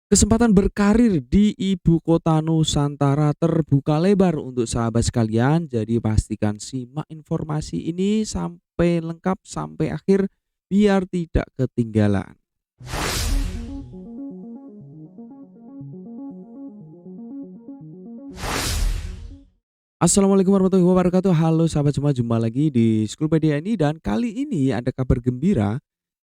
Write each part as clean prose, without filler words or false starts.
Kesempatan berkarir di ibu kota Nusantara terbuka lebar untuk sahabat sekalian, jadi pastikan simak informasi ini sampai lengkap, sampai akhir, biar tidak ketinggalan. Assalamualaikum warahmatullahi wabarakatuh. Halo sahabat semua, jumpa lagi di Schoolpedia ini dan kali ini ada kabar gembira.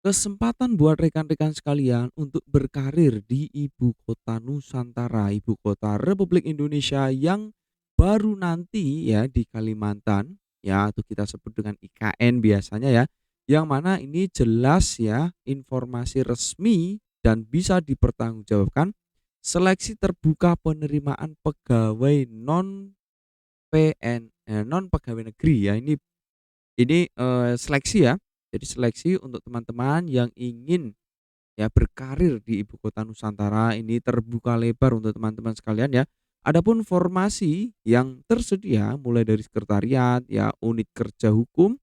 Kesempatan buat rekan-rekan sekalian untuk berkarir di ibu kota Nusantara, ibu kota Republik Indonesia yang baru nanti ya di Kalimantan, ya atau kita sebut dengan IKN biasanya ya, yang mana ini jelas ya informasi resmi dan bisa dipertanggungjawabkan. Seleksi terbuka penerimaan pegawai non non pegawai negeri ya, ini seleksi ya. Jadi seleksi untuk teman-teman yang ingin ya berkarir di ibu kota Nusantara ini terbuka lebar untuk teman-teman sekalian ya. Adapun formasi yang tersedia mulai dari sekretariat ya, unit kerja hukum,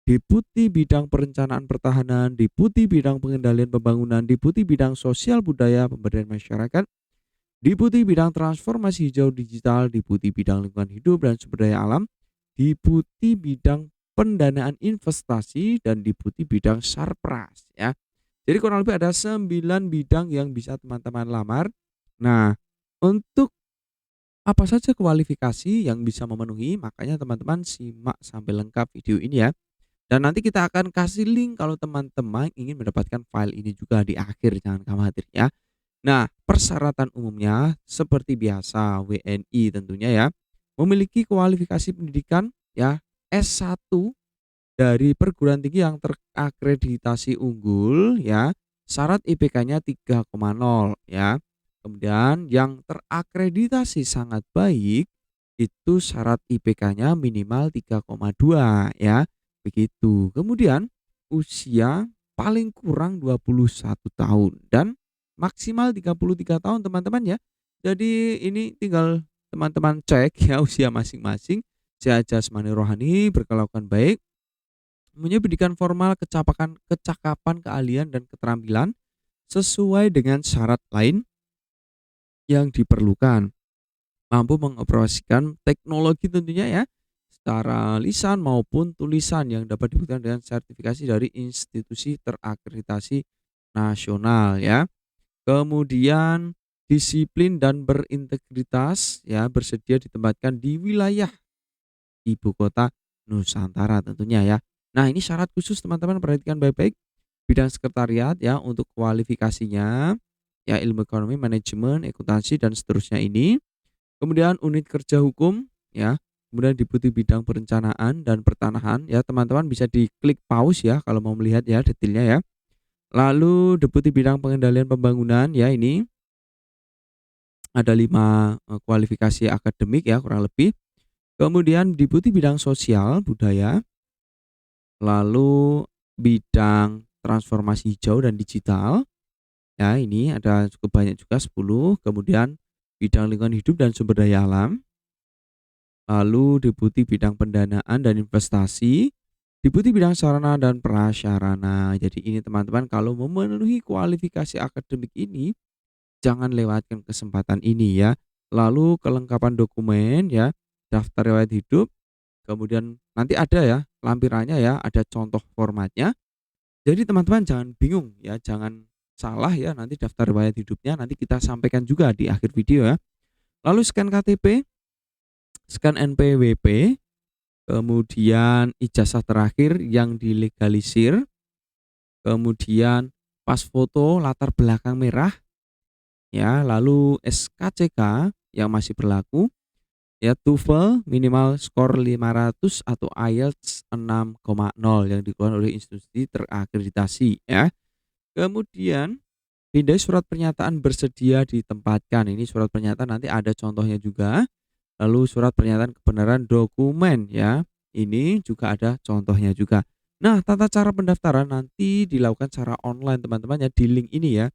deputi bidang perencanaan pertahanan, deputi bidang pengendalian pembangunan, deputi bidang sosial budaya pemberdayaan masyarakat, deputi bidang transformasi hijau digital, deputi bidang lingkungan hidup dan sumber daya alam, deputi bidang pendanaan investasi dan deputi bidang sarpras ya. Jadi kurang lebih ada 9 bidang yang bisa teman-teman lamar. Nah, untuk apa saja kualifikasi yang bisa memenuhi, makanya teman-teman simak sampai lengkap video ini ya. Dan nanti kita akan kasih link kalau teman-teman ingin mendapatkan file ini juga di akhir, jangan khawatir ya. Nah, persyaratan umumnya seperti biasa WNI tentunya ya. Memiliki kualifikasi pendidikan ya S1 dari perguruan tinggi yang terakreditasi unggul ya. Syarat IPK-nya 3,0 ya. Kemudian yang terakreditasi sangat baik itu syarat IPK-nya minimal 3,2 ya. Begitu. Kemudian usia paling kurang 21 tahun dan maksimal 33 tahun teman-teman ya. Jadi ini tinggal teman-teman cek ya usia masing-masing, sehat jasmani rohani, berkelakuan baik, punya pendidikan formal, kecakapan, keahlian dan keterampilan sesuai dengan syarat lain yang diperlukan. Mampu mengoperasikan teknologi tentunya ya, secara lisan maupun tulisan yang dapat dibuktikan dengan sertifikasi dari institusi terakreditasi nasional ya. Kemudian disiplin dan berintegritas ya, bersedia ditempatkan di wilayah ibu kota Nusantara tentunya ya. Nah, ini syarat khusus teman-teman perhatikan baik-baik. Bidang sekretariat ya untuk kualifikasinya ya ilmu ekonomi, manajemen, akuntansi dan seterusnya ini. Kemudian unit kerja hukum ya. Kemudian deputi bidang perencanaan dan pertanahan ya, teman-teman bisa diklik pause ya kalau mau melihat ya detailnya ya. Lalu deputi bidang pengendalian pembangunan ya, ini ada 5 kualifikasi akademik ya kurang lebih. Kemudian deputi bidang sosial budaya, lalu bidang transformasi hijau dan digital, ya ini ada cukup banyak juga 10. Kemudian bidang lingkungan hidup dan sumber daya alam, lalu deputi bidang pendanaan dan investasi, deputi bidang sarana dan prasarana. Jadi ini teman-teman kalau memenuhi kualifikasi akademik ini, jangan lewatkan kesempatan ini ya. Lalu kelengkapan dokumen ya, daftar riwayat hidup, kemudian nanti ada ya lampirannya ya, ada contoh formatnya. Jadi teman-teman jangan bingung ya, jangan salah ya nanti daftar riwayat hidupnya nanti kita sampaikan juga di akhir video ya. Lalu scan KTP, scan NPWP, kemudian ijazah terakhir yang dilegalisir, kemudian pas foto latar belakang merah ya, lalu SKCK yang masih berlaku ya, TOEFL minimal skor 500 atau IELTS 6,0 yang dikeluarkan oleh institusi terakreditasi ya. Kemudian pindai surat pernyataan bersedia ditempatkan. Ini surat pernyataan nanti ada contohnya juga. Lalu surat pernyataan kebenaran dokumen ya. Ini juga ada contohnya juga. Nah, tata cara pendaftaran nanti dilakukan secara online teman-teman ya di link ini ya.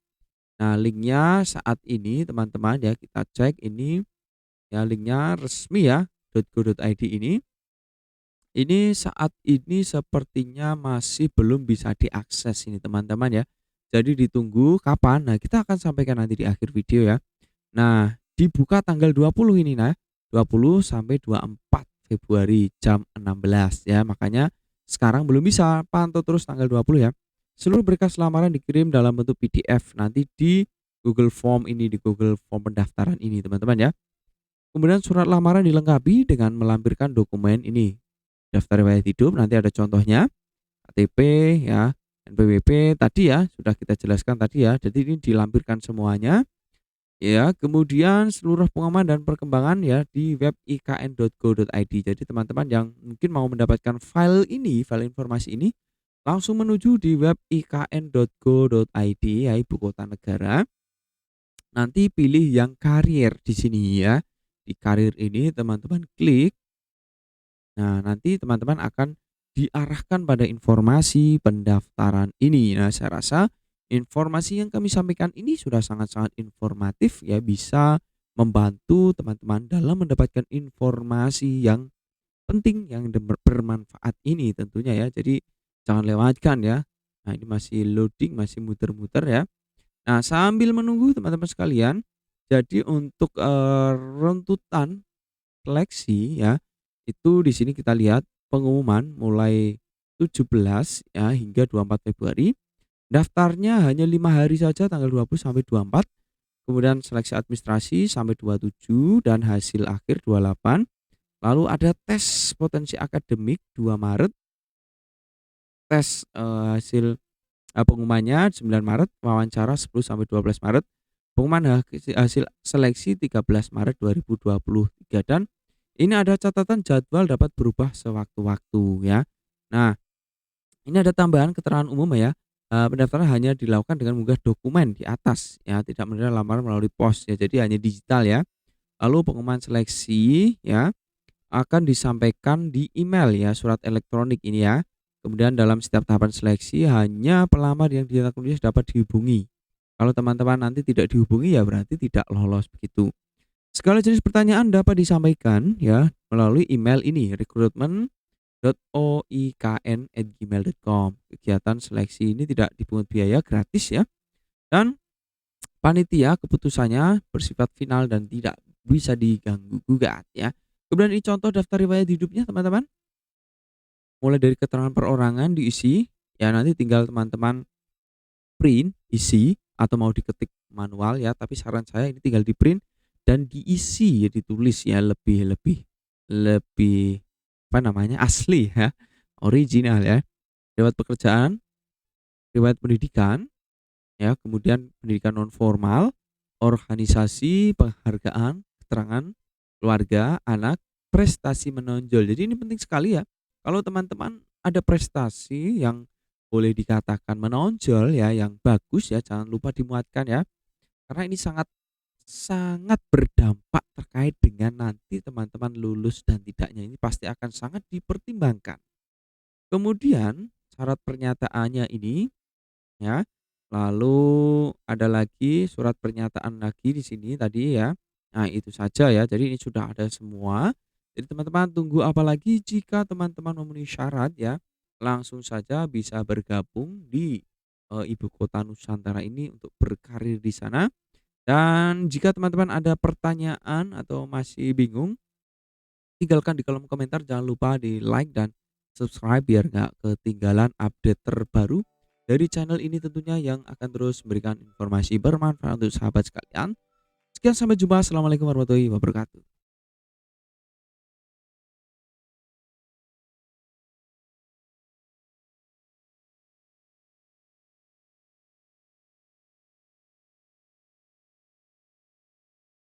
Nah, linknya saat ini teman-teman ya kita cek ini ya, linknya resmi ya .go.id ini. Ini saat ini sepertinya masih belum bisa diakses ini teman-teman ya. Jadi ditunggu kapan? Nah, kita akan sampaikan nanti di akhir video ya. Nah, dibuka tanggal 20 ini nah, 20 sampai 24 Februari jam 16 ya. Makanya sekarang belum bisa, pantau terus tanggal 20 ya. Seluruh berkas lamaran dikirim dalam bentuk PDF nanti di Google Form ini, di Google Form pendaftaran ini teman-teman ya. Kemudian surat lamaran dilengkapi dengan melampirkan dokumen ini. Daftar riwayat hidup, nanti ada contohnya, KTP ya, NPWP tadi ya, sudah kita jelaskan tadi ya. Jadi ini dilampirkan semuanya. Ya, kemudian seluruh pengumuman dan perkembangan ya di web ikn.go.id. Jadi teman-teman yang mungkin mau mendapatkan file ini, file informasi ini, langsung menuju di web ikn.go.id ya, ibu kota negara. Nanti pilih yang karier di sini ya. Di karier ini teman-teman klik. Nah, nanti teman-teman akan diarahkan pada informasi pendaftaran ini. Nah, saya rasa informasi yang kami sampaikan ini sudah sangat-sangat informatif ya, bisa membantu teman-teman dalam mendapatkan informasi yang penting, yang bermanfaat ini tentunya ya. Jadi jangan lewatkan ya. Nah, ini masih loading, masih muter-muter ya. Nah, sambil menunggu teman-teman sekalian, jadi untuk runtutan seleksi ya, itu di sini kita lihat pengumuman mulai 17 ya hingga 24 Februari. Daftarnya hanya 5 hari saja tanggal 20 sampai 24. Kemudian seleksi administrasi sampai 27 dan hasil akhir 28. Lalu ada tes potensi akademik 2 Maret, tes hasil pengumumannya 9 Maret, wawancara 10 sampai 12 Maret. Pengumuman hasil seleksi 13 Maret 2023 dan ini ada catatan jadwal dapat berubah sewaktu-waktu ya. Nah, ini ada tambahan keterangan umum ya. Pendaftaran hanya dilakukan dengan mengunggah dokumen di atas ya, tidak menerima lamaran melalui pos ya. Jadi hanya digital ya. Lalu pengumuman seleksi ya akan disampaikan di email ya, surat elektronik ini ya. Kemudian dalam setiap tahapan seleksi hanya pelamar yang dinyatakan lulus dapat dihubungi. Kalau teman-teman nanti tidak dihubungi ya berarti tidak lolos begitu. Segala jenis pertanyaan dapat disampaikan ya melalui email ini recruitment.oikn@gmail.com. Kegiatan seleksi ini tidak dipungut biaya, gratis ya. Dan panitia keputusannya bersifat final dan tidak bisa diganggu gugat ya. Kemudian ini contoh daftar riwayat hidupnya teman-teman. Mulai dari keterangan perorangan diisi, ya nanti tinggal teman-teman print, isi, atau mau diketik manual ya, tapi saran saya ini tinggal di-print dan diisi ya, ditulis ya lebih lebih lebih apa namanya, asli ya, original ya. Riwayat pekerjaan, riwayat pendidikan ya, kemudian pendidikan non formal, organisasi, penghargaan, keterangan keluarga, anak, prestasi menonjol. Jadi ini penting sekali ya. Kalau teman-teman ada prestasi yang boleh dikatakan menonjol ya, yang bagus ya, jangan lupa dimuatkan ya. Karena ini sangat sangat berdampak terkait dengan nanti teman-teman lulus dan tidaknya, ini pasti akan sangat dipertimbangkan. Kemudian syarat pernyataannya ini ya. Lalu ada lagi surat pernyataan lagi di sini tadi ya. Nah, itu saja ya. Jadi ini sudah ada semua. Jadi teman-teman tunggu apa lagi, jika teman-teman memenuhi syarat ya, langsung saja bisa bergabung di ibu kota Nusantara ini untuk berkarir di sana. Dan jika teman-teman ada pertanyaan atau masih bingung, tinggalkan di kolom komentar. Jangan lupa di like dan subscribe biar nggak ketinggalan update terbaru dari channel ini tentunya, yang akan terus memberikan informasi bermanfaat untuk sahabat sekalian. Sekian, sampai jumpa. Assalamualaikum warahmatullahi wabarakatuh.